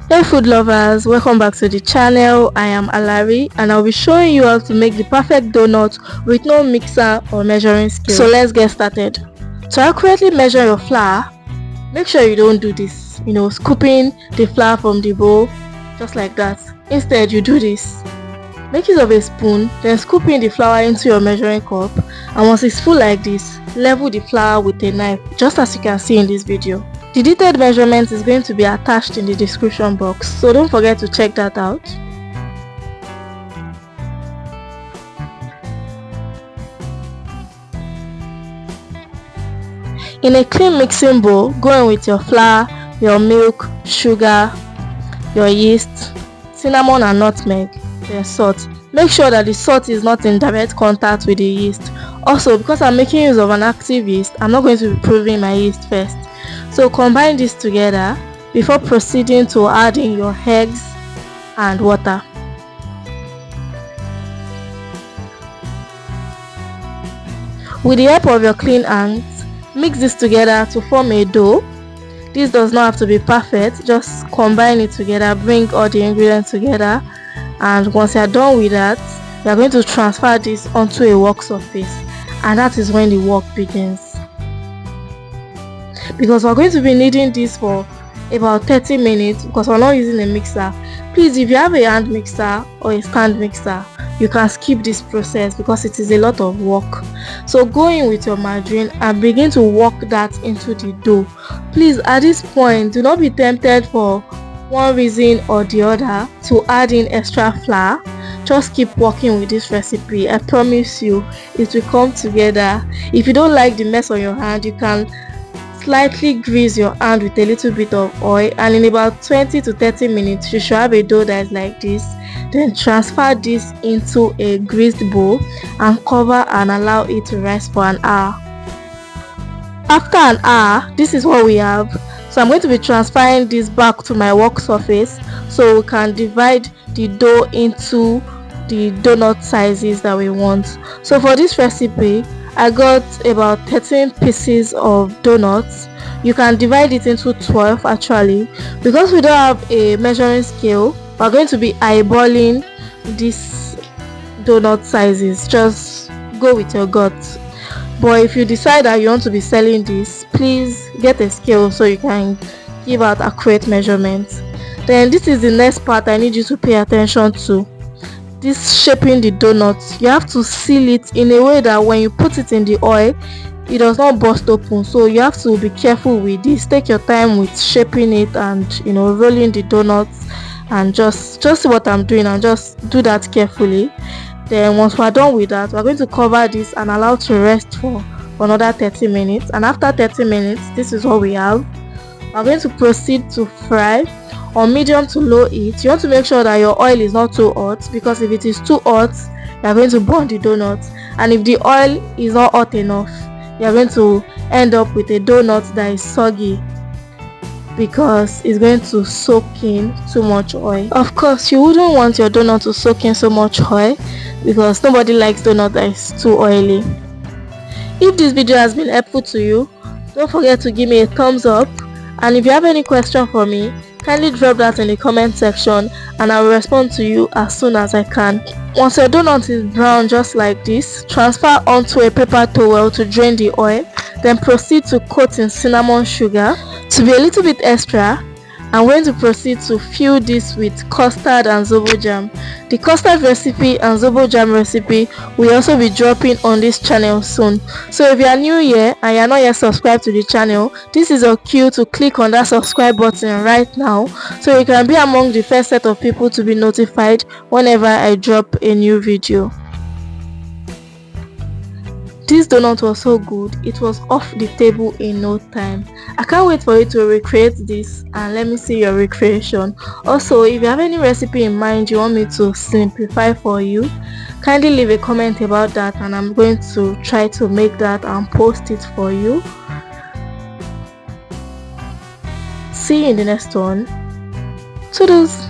Hey food lovers, welcome back to the channel. I am Alari and I'll be showing you how to make the perfect donut with no mixer or measuring scale. So let's get started. To accurately measure your flour, make sure you don't do this, scooping the flour from the bowl just like that. Instead, you do this. Make use of a spoon, then scoop in the flour into your measuring cup, and once it's full like this, level the flour with a knife, just as you can see in this video. The detailed measurement is going to be attached in the description box, so don't forget to check that out. In a clean mixing bowl, go in with your flour, your milk, sugar, your yeast, cinnamon and nutmeg, then salt. Make sure that the salt is not in direct contact with the yeast. Also, because I'm making use of an active yeast, I'm not going to be proving my yeast first. So combine this together before proceeding to add in your eggs and water. With the help of your clean hands, mix this together to form a dough. This does not have to be perfect, just combine it together, bring all the ingredients together, and once you are done with that, you are going to transfer this onto a work surface, and that is when the work begins. Because we're going to be kneading this for about 30 minutes because we're not using a mixer. Please, if you have a hand mixer or a stand mixer, you can skip this process because it is a lot of work. So go in with your margarine and begin to work that into the dough. Please, at this point, do not be tempted for one reason or the other to add in extra flour. Just keep working with this recipe. I promise you it will come together. If you don't like the mess on your hand, you can slightly grease your hand with a little bit of oil, and in about 20 to 30 minutes you should have a dough that is like this. Then transfer this into a greased bowl and cover and allow it to rest for an hour. After an hour, this is what we have. So I'm going to be transferring this back to my work surface so we can divide the dough into the donut sizes that we want. So for this recipe, I got about 13 pieces of donuts. You can divide it into 12 actually. Because we don't have a measuring scale, we're going to be eyeballing these donut sizes. Just go with your gut. But if you decide that you want to be selling this, please get a scale so you can give out accurate measurements. Then this is the next part I need you to pay attention to. This shaping the donuts, you have to seal it in a way that when you put it in the oil, it does not burst open. So you have to be careful with this. Take your time with shaping it and rolling the donuts, and just see what I'm doing and just do that carefully. Then once we're done with that, we're going to cover this and allow it to rest for another 30 minutes. And after 30 minutes, this is what we have. We're going to proceed to fry on medium to low heat. You want to make sure that your oil is not too hot, because if it is too hot, you are going to burn the donut, and if the oil is not hot enough, you are going to end up with a donut that is soggy because it's going to soak in too much oil. Of course, you wouldn't want your donut to soak in so much oil because nobody likes donut that is too oily. If this video has been helpful to you, don't forget to give me a thumbs up, and if you have any question for me, kindly drop that in the comment section and I will respond to you as soon as I can. Once your donut is brown just like this, transfer onto a paper towel to drain the oil. Then proceed to coat in cinnamon sugar. To be a little bit extra, I'm going to proceed to fill this with custard and zobo jam. The custard recipe and zobo jam recipe will also be dropping on this channel soon. So if you are new here and you are not yet subscribed to the channel, this is your cue to click on that subscribe button right now so you can be among the first set of people to be notified whenever I drop a new video. This donut was so good, it was off the table in no time. I can't wait for you to recreate this and let me see your recreation. Also, if you have any recipe in mind you want me to simplify for you, kindly leave a comment about that and I'm going to try to make that and post it for you. See you in the next one. Toodles!